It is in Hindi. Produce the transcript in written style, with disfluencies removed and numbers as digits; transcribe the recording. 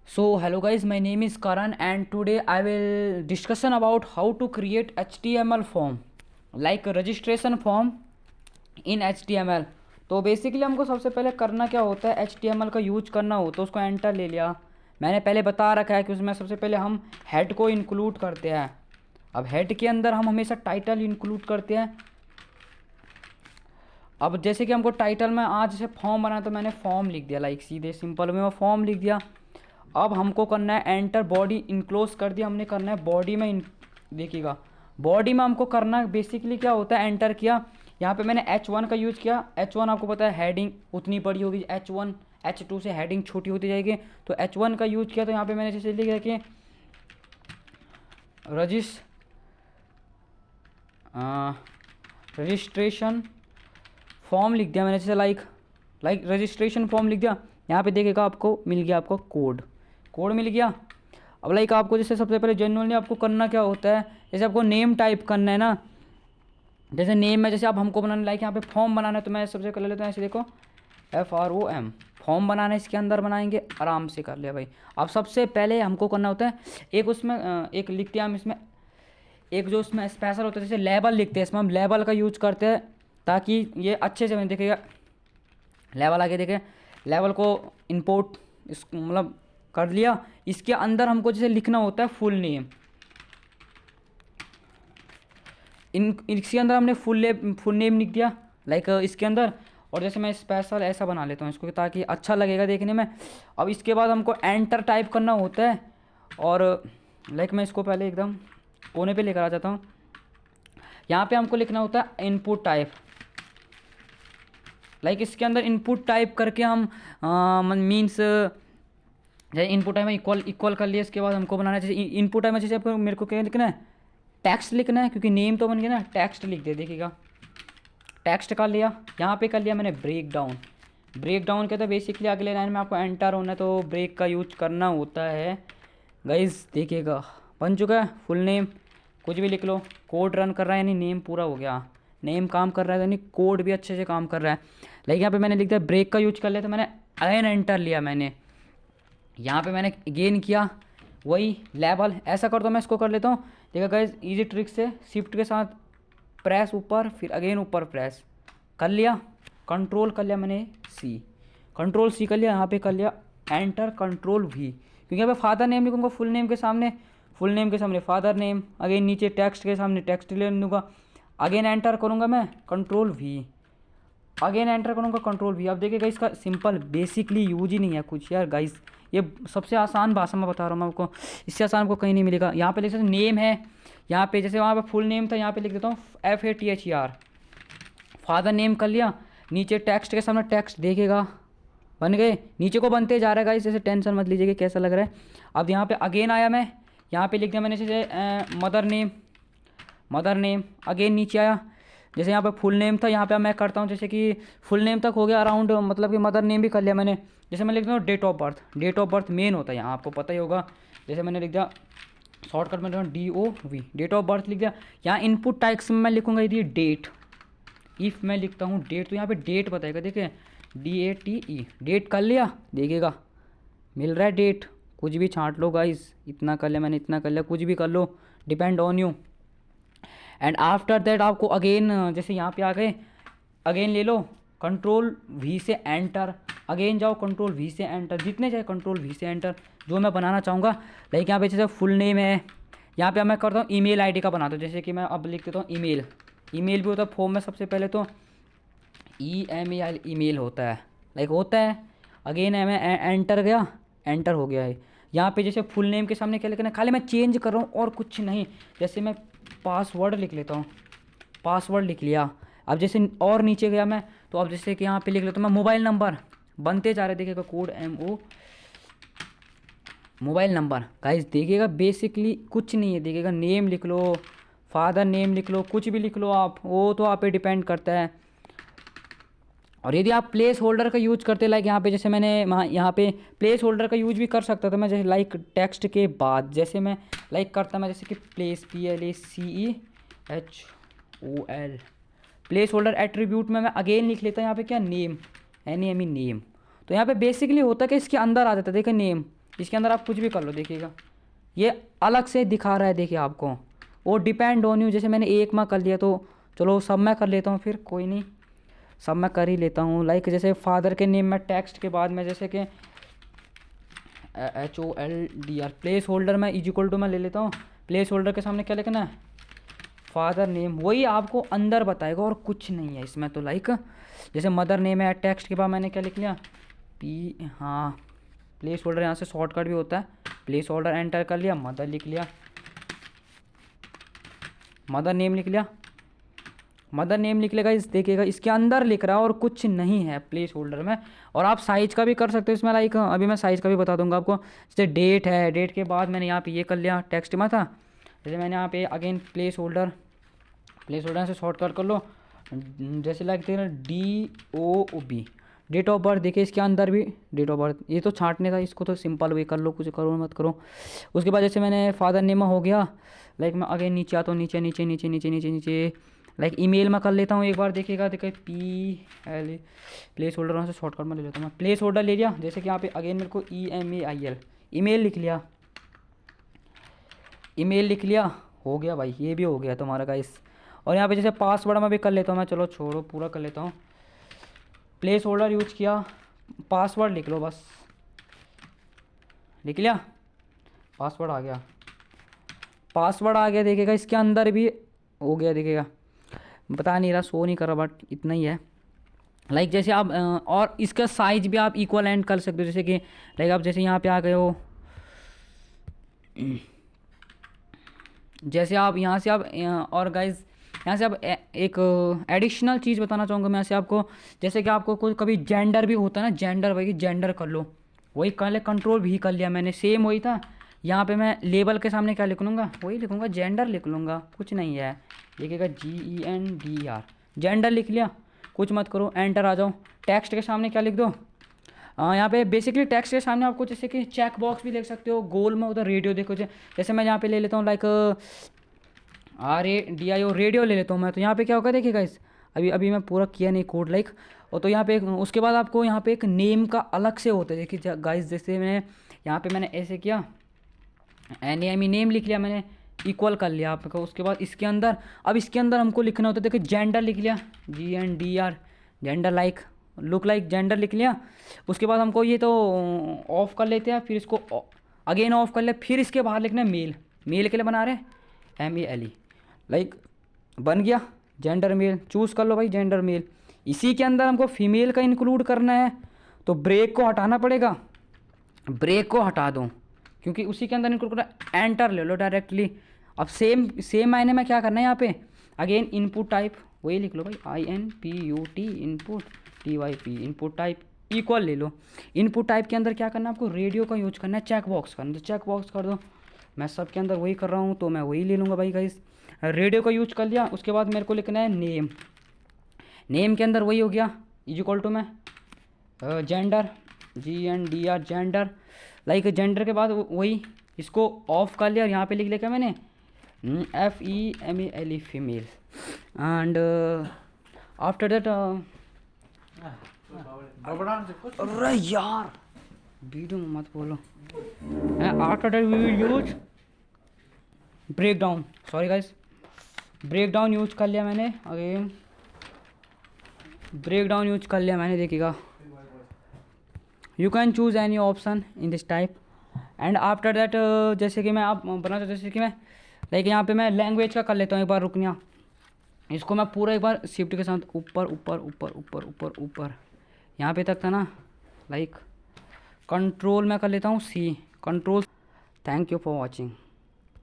So hello guys, my name is Karan and today I will discussion about how to create HTML form like a registration form in HTML। तो बेसिकली हमको सबसे पहले करना क्या होता है, HTML का यूज करना हो तो उसको एंटर ले लिया। मैंने पहले बता रखा है कि उसमें सबसे पहले हम हेड को इंक्लूड करते हैं। अब हेड के अंदर हम हमेशा टाइटल इंक्लूड करते हैं। अब जैसे कि हमको टाइटल में आज जैसे फॉर्म बना तो मैंने फॉर्म लिख दिया, लाइक सीधे सिंपल में मैं फॉर्म लिख दिया। अब हमको करना है एंटर, बॉडी इनक्लोज कर दिया हमने, करना है बॉडी में देखिएगा बॉडी में हमको करना है बेसिकली क्या होता है, एंटर किया। यहाँ पे मैंने H1 का यूज़ किया। H1 आपको पता है हेडिंग उतनी बड़ी होगी, H1 H2 से हेडिंग छोटी होती जाएगी। तो H1 का यूज़ किया तो यहाँ पे मैंने जैसे लिख रखिए रजिस्ट्रेशन फॉर्म लिख दिया मैंने, जैसे लाइक रजिस्ट्रेशन फॉर्म लिख दिया। यहाँ पे देखिएगा आपको मिल गया, आपको कोड मिल गया। अब लाइक आपको जैसे सबसे पहले जनरली आपको करना क्या होता है, जैसे आपको नेम टाइप करना है ना, जैसे नेम में जैसे आप हमको बनाना लाइक यहाँ पे फॉर्म बनाना है तो मैं सबसे कर लेता हूँ ऐसे, देखो FROM फॉर्म बनाना है, इसके अंदर बनाएंगे, आराम से कर लिया भाई। अब सबसे पहले हमको करना होता है एक उसमें एक लिखते हैं हम इसमें, एक जो उसमें स्पेशल होता है जैसे लेबल लिखते हैं, इसमें हम लेबल का यूज करते हैं ताकि ये अच्छे से देखेगा। लेवल आगे देखें, लेवल को इंपोर्ट इस मतलब कर लिया। इसके अंदर हमको जैसे लिखना होता है फुल नेम, इसके अंदर हमने फुल नेम लिख दिया लाइक इसके अंदर। और जैसे मैं स्पेशल ऐसा बना लेता हूँ इसको ताकि अच्छा लगेगा देखने में। अब इसके बाद हमको एंटर टाइप करना होता है और लाइक मैं इसको पहले एकदम कोने पे लेकर आ जाता हूँ। यहाँ पे हमको लिखना होता है इनपुट टाइप, लाइक इसके अंदर इनपुट टाइप करके हम मीन्स जैसे इनपुट टाइप में इक्वल कर लिया। इसके बाद हमको बनाना है जैसे इनपुट टाइप में जैसे आपको मेरे को क्या लिखना है, टेक्स्ट लिखना है, क्योंकि नेम तो बन गया ना, टेक्स्ट लिख दे देखिएगा, टेक्स्ट कर लिया। यहाँ पे कर लिया मैंने ब्रेक डाउन कहता है बेसिकली अगले लाइन में आपको एंटर होना है तो ब्रेक का यूज करना होता है। गाइस देखिएगा बन चुका है फुल नेम, कुछ भी लिख लो। कोड रन कर रहा है यानी नेम पूरा हो गया, नेम काम कर रहा है यानी कोड भी अच्छे से काम कर रहा है। लेकिन यहाँ पे मैंने लिख दिया ब्रेक का यूज कर लिया तो मैंने अगेन एंटर लिया मैंने, यहाँ पे मैंने गेन किया वही लेवल। ऐसा कर दो, मैं इसको कर लेता हूँ। देखा गाइस इजी ट्रिक से शिफ्ट के साथ प्रेस ऊपर, फिर अगेन ऊपर प्रेस कर लिया, कंट्रोल कर लिया मैंने कंट्रोल सी कर लिया। यहाँ पे कर लिया एंटर, कंट्रोल V, क्योंकि यहाँ पे फादर नेम लिखूँगा फुल नेम के सामने फादर नेम, अगेन नीचे टेक्स्ट के सामने टेक्स्ट ले लूँगा, अगेन एंटर करूँगा मैं कंट्रोल V, अगेन एंटर करूँगा कंट्रोल V। अब देखिएगा इसका सिंपल बेसिकली यूज ही नहीं है कुछ यार गाइस, ये सबसे आसान भाषा में बता रहा हूँ मैं आपको, इससे आसान आपको कहीं नहीं मिलेगा। यहाँ पे लिख सकते नेम है, यहाँ पे जैसे वहाँ पे फुल नेम था, यहाँ पे लिख देता हूँ FATHER, फादर नेम कर लिया। नीचे टेक्स्ट के सामने टेक्स्ट देखेगा बन गए, नीचे को बनते जा रहा है गाइस, जैसे टेंशन मत लीजिए कैसा लग रहा है। अब यहाँ पे अगेन आया मैं, यहाँ पे लिख दिया मैंने जैसे मदर नेम, अगेन नीचे आया जैसे यहाँ पे फुल नेम था, यहाँ पे मैं करता हूँ जैसे कि फुल नेम तक हो गया अराउंड, मतलब कि मदर नेम भी कर लिया मैंने। जैसे मैं लिखता हूँ डेट ऑफ बर्थ मेन होता है यहाँ, आपको पता ही होगा। जैसे मैंने लिख दिया शॉर्टकट में DOV, डेट ऑफ बर्थ लिख दिया। यहाँ इनपुट टाइप्स में मैं लिखूँगा यदि डेट, इफ़ मैं लिखता हूँ डेट तो यहाँ पे डेट बताएगा, देखिए DATE, डेट कर लिया, देखिएगा मिल रहा है डेट। कुछ भी छांट लो गाइस, इतना कर लिया मैंने, इतना कर लिया, कुछ भी कर लो, depend on you. And after that आपको अगेन जैसे यहाँ पे आ गए, अगेन ले लो कंट्रोल V से एंटर, अगेन जाओ कंट्रोल V से एंटर, जितने जाए कंट्रोल V से एंटर जो मैं बनाना चाहूँगा। लाइक यहाँ पे जैसे फुल नेम है, यहाँ पे मैं करता हूँ ईमेल आईडी का बनाता हूँ, जैसे कि मैं अब लिख देता हूँ ईमेल भी होता है फॉर्म में, सबसे पहले तो EMAIL ईमेल होता है, लाइक होता है। अगेन है मैं एंटर गया, एंटर हो गया है। यहाँ पे जैसे फुल नेम के सामने क्या लिखना है, खाली मैं चेंज कर रहा हूँ और कुछ नहीं। जैसे मैं पासवर्ड लिख लेता हूँ, पासवर्ड लिख लिया। अब जैसे और नीचे गया मैं तो अब जैसे कि यहाँ पे लिख लेता हूँ मैं मोबाइल नंबर, बनते जा रहे देखिएगा code MO mobile number. Guys देखिएगा बेसिकली कुछ नहीं है, देखिएगा नेम लिख लो, फादर नेम लिख लो, कुछ भी लिख लो आप, वो तो आप पे डिपेंड करता है। और यदि आप प्लेस होल्डर का यूज करते लाइक यहाँ पे जैसे मैंने यहाँ पे प्लेस होल्डर का यूज भी कर सकता था मैं, जैसे लाइक टेक्स्ट के बाद जैसे मैं लाइक करता मैं जैसे कि place PLACEHOL, place holder attribute में मैं अगेन लिख लेता हूँ यहाँ पे क्या नेम, NAME नेम। तो यहाँ पे बेसिकली होता है कि इसके अंदर आ जाता है, देखिए नेम, इसके अंदर आप कुछ भी कर लो, देखिएगा ये अलग से दिखा रहा है, देखिए आपको। वो डिपेंड ऑन यू, जैसे मैंने एक में कर लिया तो चलो सब मैं कर लेता हूँ, फिर कोई नहीं, सब मैं कर ही लेता हूँ। लाइक जैसे फादर के नेम में टेक्स्ट के बाद में जैसे कि HOLDR प्लेस होल्डर में इक्वल टू मैं ले लेता हूँ। प्लेस होल्डर के सामने क्या लिखना है, फादर नेम, वही आपको अंदर बताएगा और कुछ नहीं है इसमें। तो लाइक जैसे मदर नेम है, टेक्स्ट के बाद मैंने क्या लिख लिया, हाँ प्लेस होल्डर, यहाँ से शॉर्टकट भी होता है, प्लेस होल्डर एंटर कर लिया, मदर लिख लिया, मदर नेम लिख लिया, मदर नेम लिख लेगा। इस देखिएगा इसके अंदर लिख रहा है और कुछ नहीं है प्लेस होल्डर में। और आप साइज़ का भी कर सकते हो इसमें, लाइक अभी मैं साइज़ का भी बता दूंगा आपको। जैसे डेट है, डेट के बाद मैंने यहाँ पे ये कर लिया, टेक्स्ट में था, जैसे मैंने यहाँ पे अगेन प्लेस होल्डर से शॉर्टकट कर लो, जैसे like DOB date of birth, देखिए इसके अंदर भी डेट ऑफ बर्थ, ये तो छांटने था, इसको तो सिंपल वे कर लो, कुछ करो मत करो। उसके बाद जैसे मैंने फादर नेम हो गया, लाइक मैं अगेन नीचे आता हूँ, नीचे नीचे नीचे नीचे नीचे नीचे, लाइक ईमेल में कर लेता हूँ एक बार, देखिएगा देखिए PL प्लेस होल्डर, वहाँ से शॉर्टकट में ले लेता हूँ मैं, प्लेस होल्डर ले लिया। जैसे कि यहाँ पे अगेन मेरे को EMAIL ईमेल लिख लिया, ईमेल लिख लिया, हो गया भाई, ये भी हो गया तुम्हारा गाइस। और यहाँ पे जैसे पासवर्ड में भी कर लेता हूँ मैं, चलो छोड़ो पूरा कर लेता हूँ। प्लेस होल्डर यूज किया, पासवर्ड लिख लो, बस लिख लिया, पासवर्ड आ गया, पासवर्ड आ गया, देखिएगा इसके अंदर भी हो गया, देखिएगा बता नहीं रहा, शो नहीं कर रहा, बट इतना ही है। लाइक जैसे आप और इसका साइज भी आप इक्वल एंड कर सकते हो, जैसे कि लाइक आप जैसे यहाँ पे आ गए हो, जैसे आप यहाँ से आप और गाइज यहाँ से आप एक एडिशनल चीज़ बताना चाहूँगा मैं से आपको, जैसे कि आपको कोई कभी जेंडर भी होता है ना, जेंडर वही जेंडर कर लो, वही कर ले, कंट्रोल भी कर लिया मैंने, सेम वही था। यहाँ पे मैं लेबल के सामने क्या लिख लूँगा, वही लिखूँगा, जेंडर लिख लूँगा, कुछ नहीं है, लिखेगा GENDR, जेंडर लिख लिया, कुछ मत करो, एंटर आ जाओ। टेक्स्ट के सामने क्या लिख दो, यहाँ पे बेसिकली टेक्स्ट के सामने आपको जैसे कि चेक बॉक्स भी देख सकते हो, गोल में उधर रेडियो देखो, जैसे मैं यहाँ पे ले लेता हूँ लाइक RADIO रेडियो ले लेता हूँ मैं, तो यहाँ पे क्या होगा देखिएगा इस अभी मैं पूरा किया नहीं कोड लाइक। और तो यहाँ पे उसके बाद आपको यहाँ पे एक नेम का अलग से होता है, देखिए गाइस, जैसे मैं यहाँ पे मैंने ऐसे किया, NAME नेम लिख लिया मैंने, इक्वल कर लिया आपको। उसके बाद इसके अंदर, अब इसके अंदर हमको लिखना होता है, देखिए जेंडर लिख लिया, GNDR gender, like look like gender लिख लिया। उसके बाद हमको ये तो ऑफ कर लेते हैं, फिर इसको अगेन ऑफ कर ले, फिर इसके बाहर लिखना है मेल, मेल के लिए बना रहे हैं MELE, लाइक बन गया जेंडर मेल, चूज़ कर लो भाई जेंडर मेल। इसी के अंदर हमको फीमेल का इंक्लूड करना है, तो ब्रेक को हटाना पड़ेगा, ब्रेक को हटा दूँ क्योंकि उसी के अंदर इंक्लूड करना, एंटर ले लो डायरेक्टली। अब सेम मायने में क्या करना है यहाँ पे, अगेन इनपुट टाइप वही लिख लो भाई, INPUT input TYP input type equal ले लो। इनपुट टाइप के अंदर क्या करना है आपको, रेडियो का यूज करना है, चेक बॉक्स करना है, तो चेक बॉक्स कर दो, मैं सब के अंदर वही कर रहा हूँ तो मैं वही ले लूँगा भाई गाइस। रेडियो का यूज कर लिया, उसके बाद मेरे को लिखना है नेम, नेम के अंदर वही हो गया इक्वल टू में gender, GNDR gender, like gender के बाद वही इसको ऑफ कर लिया और यहाँ पे लिख लिया क्या मैंने FEMALE female, and after that अरे यार वीडियो में मत बोलो, after that we will use break down, sorry guys, break down use कर लिया मैंने, अगेन ब्रेक डाउन यूज कर लिया मैंने, देखिएगा you can choose any option in this type. And after that जैसे कि मैं आप बना, जैसे कि मैं लाइक यहाँ पे मैं लैंग्वेज का कर लेता हूँ, एक बार रुकनिया, इसको मैं पूरा एक बार शिफ्ट के साथ ऊपर ऊपर ऊपर ऊपर ऊपर ऊपर यहाँ पे तक था ना, लाइक कंट्रोल मैं कर लेता हूँ C control. Thank you for watching.